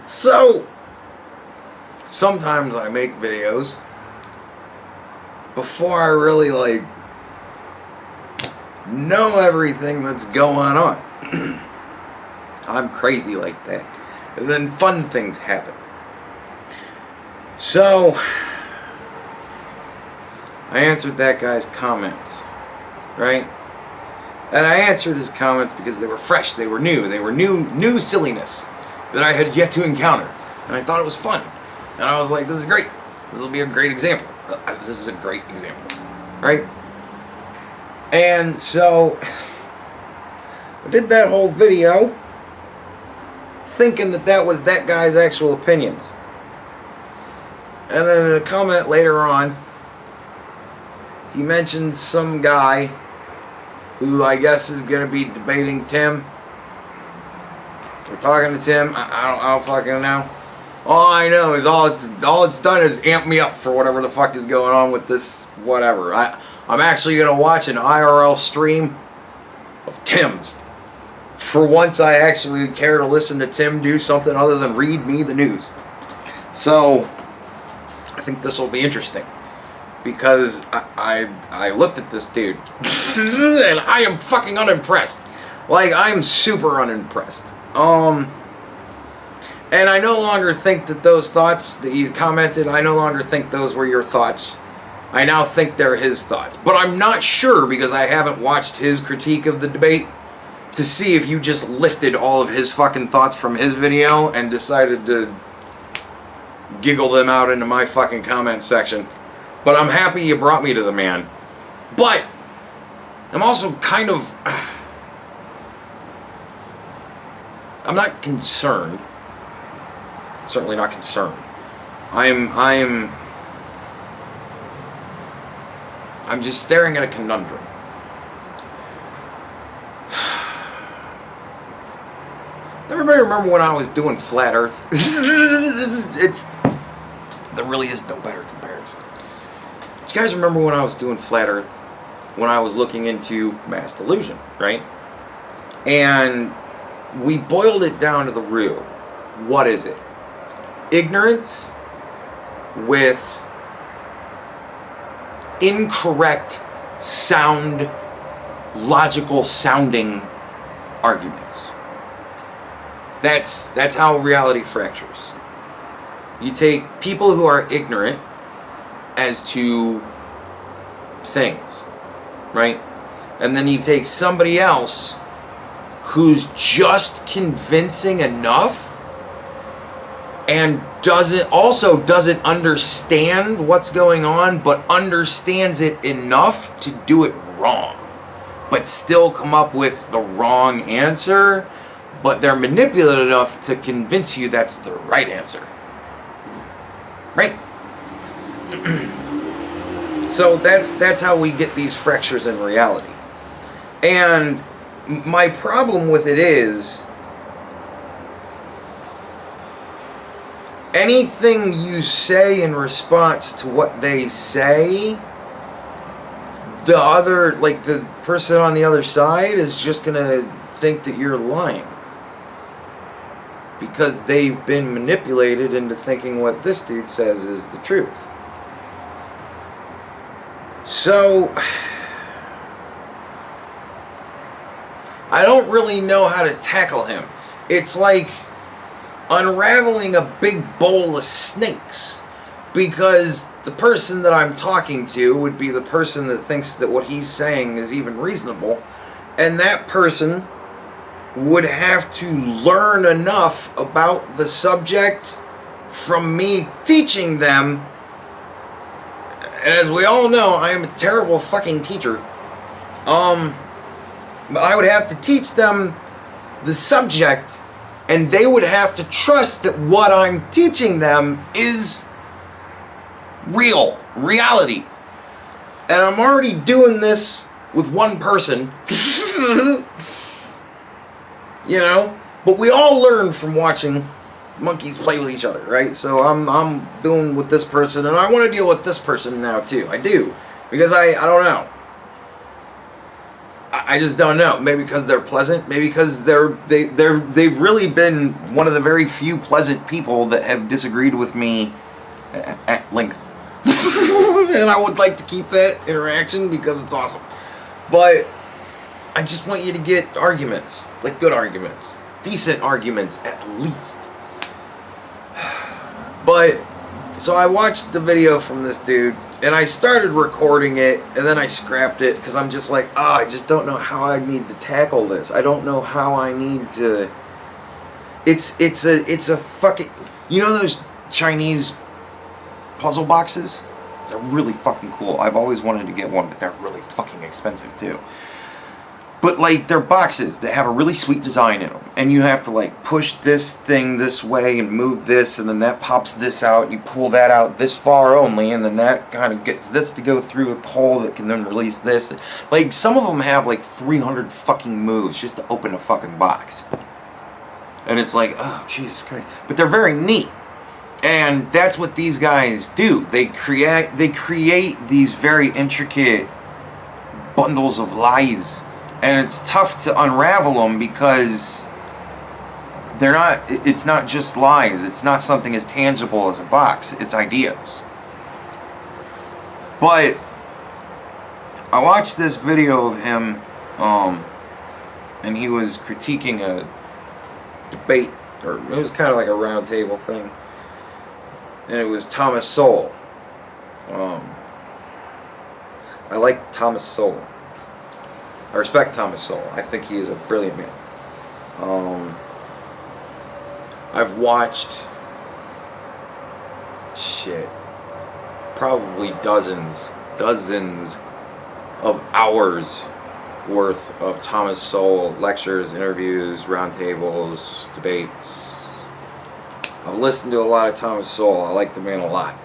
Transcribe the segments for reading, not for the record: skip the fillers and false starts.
So, sometimes I make videos before I really, like, know everything that's going on. I'm crazy like that. And then fun things happen. So, I answered that guy's comments, right? And I answered his comments because they were fresh, they were new silliness that I had yet to encounter. And I thought it was fun. And I was like, this is great. This will be a great example. This is a great example, right? And so, I did that whole video thinking that that was that guy's actual opinions. And then in a comment later on, he mentioned some guy who I guess is going to be debating Tim. We're talking to Tim. I don't fucking know. All I know is all it's done is amp me up for whatever the fuck is going on with this whatever. I'm actually going to watch an IRL stream of Tim's. For once I actually care to listen to Tim do something other than read me the news. So, I think this will be interesting. Because I looked at this dude. And I am fucking unimpressed. Like, I am super unimpressed. And I no longer think that those thoughts that you commented, I no longer think those were your thoughts. I now think they're his thoughts. But I'm not sure because I haven't watched his critique of the debate to see if you just lifted all of his fucking thoughts from his video and decided to giggle them out into my fucking comment section. But I'm happy you brought me to the man. But I'm also kind of... I'm not concerned. Certainly not concerned. I'm just staring at a conundrum. Everybody remember when I was doing Flat Earth? There really is no better comparison. Do you guys remember when I was doing Flat Earth? When I was looking into mass delusion, right? And we boiled it down to the root. What is it? Ignorance with incorrect sound, logical sounding arguments. That's how reality fractures. You take people who are ignorant as to things, right? And then you take somebody else who's just convincing enough and doesn't understand what's going on, but understands it enough to do it wrong, but still come up with the wrong answer, but they're manipulative enough to convince you that's the right answer. Right? So that's how we get these fractures in reality. And my problem with it is anything you say in response to what they say, the other, like the person on the other side is just gonna think that you're lying. Because they've been manipulated into thinking what this dude says is the truth. So, I don't really know how to tackle him. It's like unraveling a big bowl of snakes. Because the person that I'm talking to would be the person that thinks that what he's saying is even reasonable. And that person would have to learn enough about the subject from me teaching them. And as we all know, I am a terrible fucking teacher. But I would have to teach them the subject, and they would have to trust that what I'm teaching them is reality. And I'm already doing this with one person. You know, but we all learn from watching monkeys play with each other, right? So I'm doing with this person, and I want to deal with this person now too. I do, because I don't know. I just don't know. Maybe because they're pleasant. Maybe because they've really been one of the very few pleasant people that have disagreed with me at length. And I would like to keep that interaction because it's awesome. But I just want you to get arguments, like good arguments, decent arguments at least. But so I watched the video from this dude. And I started recording it, and then I scrapped it because I'm just like, I just don't know how I need to tackle this. I don't know how I need to. It's a fucking. You know those Chinese puzzle boxes? They're really fucking cool. I've always wanted to get one, but they're really fucking expensive too. But like, they're boxes that have a really sweet design in them, and you have to like push this thing this way and move this, and then that pops this out. You pull that out this far only, and then that kind of gets this to go through a hole that can then release this. Like, some of them have like 300 fucking moves just to open a fucking box, and it's like, oh Jesus Christ! But they're very neat, and that's what these guys do. They create these very intricate bundles of lies. And it's tough to unravel them because it's not just lies. It's not something as tangible as a box. It's ideas. But I watched this video of him, and he was critiquing a debate, or it was kind of like a round table thing. And it was Thomas Sowell. I like Thomas Sowell. I respect Thomas Sowell. I think he is a brilliant man. I've watched probably dozens of hours worth of Thomas Sowell lectures, interviews, roundtables, debates. I've listened to a lot of Thomas Sowell. I like the man a lot.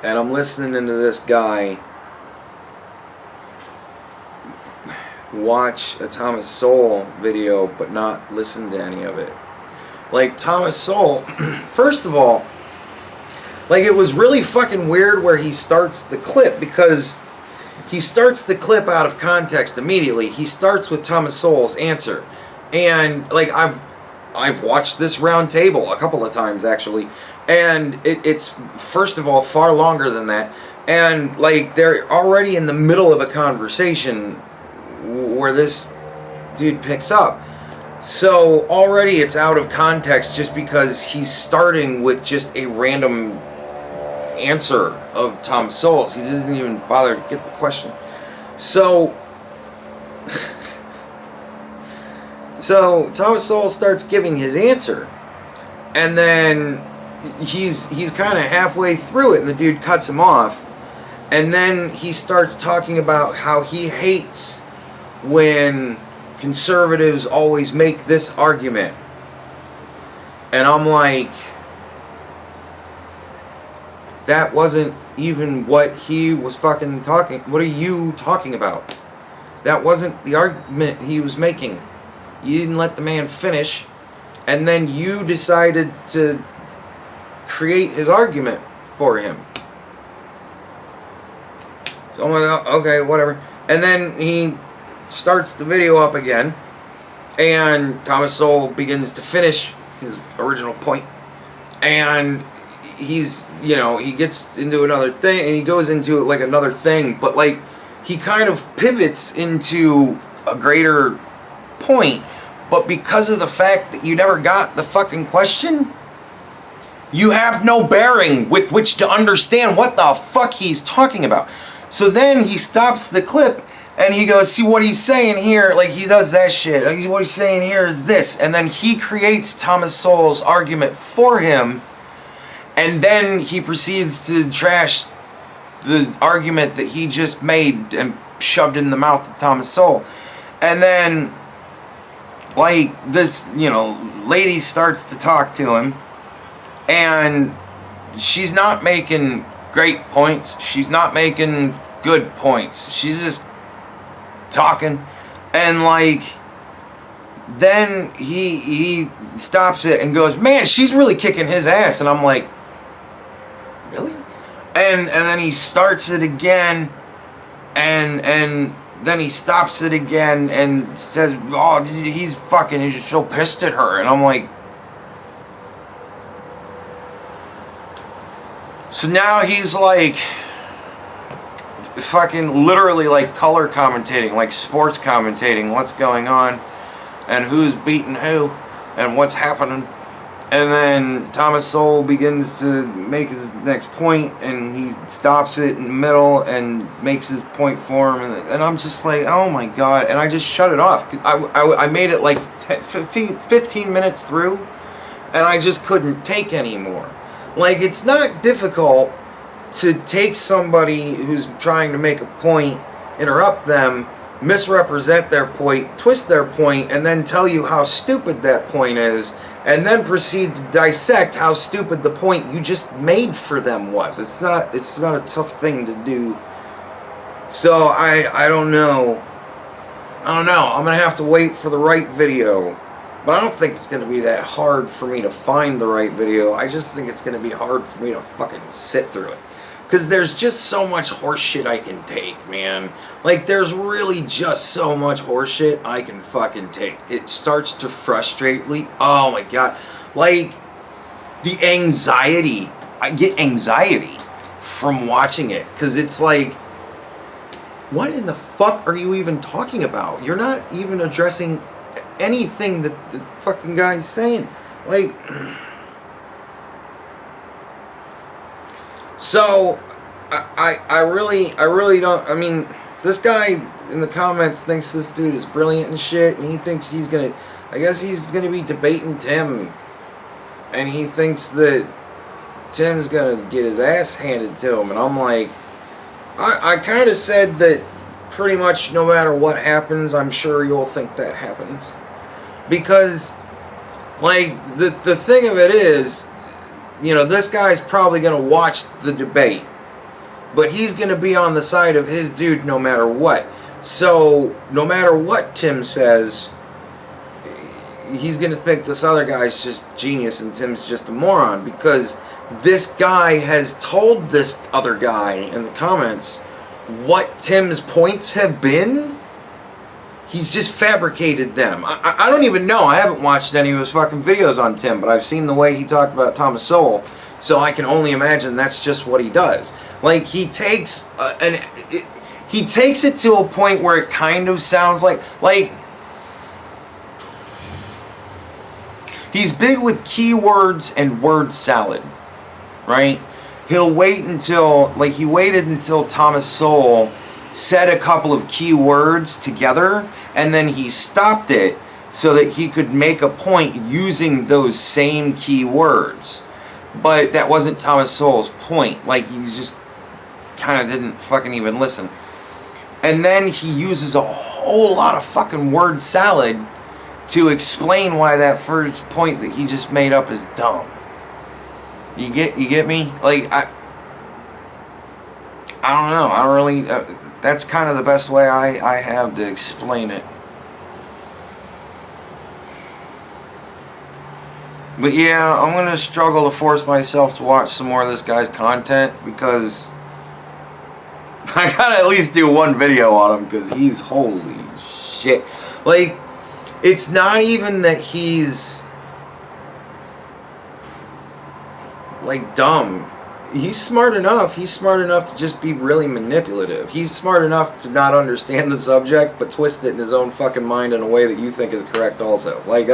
And I'm listening to this guy watch a Thomas Sowell video but not listen to any of it. Like, Thomas Sowell, first of all, like, it was really fucking weird where he starts the clip, because he starts the clip out of context immediately. He starts with Thomas Sowell's answer. And like, I've watched this round table a couple of times actually, and it's first of all far longer than that, and like, they're already in the middle of a conversation where this dude picks up. So already it's out of context just because he's starting with just a random answer of Tom Sowell's. He doesn't even bother to get the question. So Thomas Sowell starts giving his answer, and then he's kind of halfway through it, and the dude cuts him off, and then he starts talking about how he hates when conservatives always make this argument. And I'm like, that wasn't even what he was fucking talking. What are you talking about? That wasn't the argument he was making. You didn't let the man finish, and then you decided to create his argument for him. So I'm like, okay, whatever. And then he starts the video up again, and Thomas Sowell begins to finish his original point, and he's, he gets into another thing, and he goes into like another thing, but like, he kind of pivots into a greater point, but because of the fact that you never got the fucking question, you have no bearing with which to understand what the fuck he's talking about. So then he stops the clip, and he goes, see what he's saying here, like, he does that shit. Like, what he's saying here is this. And then he creates Thomas Sowell's argument for him, and then he proceeds to trash the argument that he just made and shoved in the mouth of Thomas Sowell. And then, like, this, lady starts to talk to him, and she's not making great points. She's not making good points. She's just talking, and like, then he stops it and goes, man, she's really kicking his ass. And I'm like, really? And then he starts it again, and then he stops it again and says, oh, he's just so pissed at her. And I'm like, so now he's like fucking literally like color commentating, like sports commentating, what's going on and who's beating who and what's happening. And then Thomas Sowell begins to make his next point, and he stops it in the middle and makes his point for him. And I'm just like, oh my God. And I just shut it off. I made it like 15 minutes through, and I just couldn't take anymore. Like, it's not difficult to take somebody who's trying to make a point, interrupt them, misrepresent their point, twist their point, and then tell you how stupid that point is, and then proceed to dissect how stupid the point you just made for them was. It's not a tough thing to do. So I don't know. I'm gonna have to wait for the right video. But I don't think it's gonna be that hard for me to find the right video. I just think it's gonna be hard for me to fucking sit through it. Because there's just so much horseshit I can take, man. Like, there's really just so much horseshit I can fucking take. It starts to frustrate me. Oh my God. Like, the anxiety. I get anxiety from watching it. Because it's like, what in the fuck are you even talking about? You're not even addressing anything that the fucking guy's saying. Like... So, I really don't, I mean, this guy in the comments thinks this dude is brilliant and shit, and he thinks he's gonna, I guess he's gonna be debating Tim, and he thinks that Tim's gonna get his ass handed to him, and I'm like, I kind of said that pretty much no matter what happens, I'm sure you'll think that happens. Because, like, the thing of it is, you know, this guy's probably going to watch the debate, but he's going to be on the side of his dude no matter what. So, no matter what Tim says, he's going to think this other guy's just genius and Tim's just a moron, because this guy has told this other guy in the comments what Tim's points have been. He's just fabricated them. I don't even know. I haven't watched any of his fucking videos on Tim, but I've seen the way he talked about Thomas Sowell, so I can only imagine that's just what he does. Like, he takes he takes it to a point where it kind of sounds like he's big with keywords and word salad, right? He'll wait until, like, he waited until Thomas Sowell said a couple of key words together, and then he stopped it so that he could make a point using those same key words. But that wasn't Thomas Sowell's point. Like, he just kind of didn't fucking even listen. And then he uses a whole lot of fucking word salad to explain why that first point that he just made up is dumb. You get me? Like, I don't know. I really... that's kind of the best way I have to explain it. But yeah, I'm going to struggle to force myself to watch some more of this guy's content, because I gotta at least do one video on him, because he's holy shit. Like, it's not even that he's like dumb. He's smart enough. He's smart enough to just be really manipulative. He's smart enough to not understand the subject, but twist it in his own fucking mind in a way that you think is correct also. Like,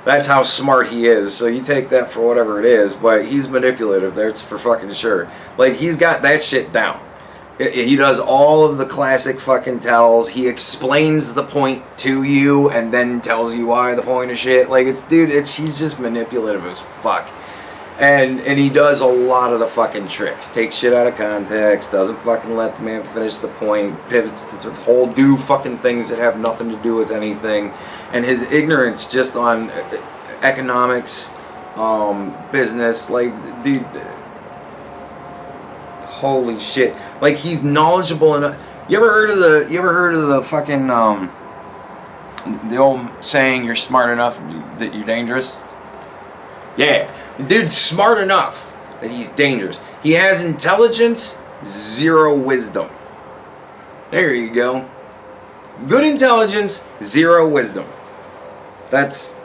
that's how smart he is. So you take that for whatever it is, but he's manipulative. That's for fucking sure. Like, he's got that shit down. He does all of the classic fucking tells. He explains the point to you and then tells you why the point of shit. Like, he's just manipulative as fuck. And he does a lot of the fucking tricks. Takes shit out of context, doesn't fucking let the man finish the point, pivots to whole do fucking things that have nothing to do with anything. And his ignorance just on economics, business, like, dude, holy shit. Like, he's knowledgeable enough. You ever heard of the fucking the old saying, you're smart enough that you're dangerous? Yeah. The dude's smart enough that he's dangerous. He has intelligence, zero wisdom. There you go. Good intelligence, zero wisdom. That's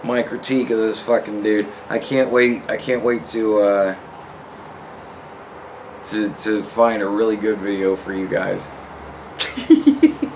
my critique of this fucking dude. I can't wait to find a really good video for you guys.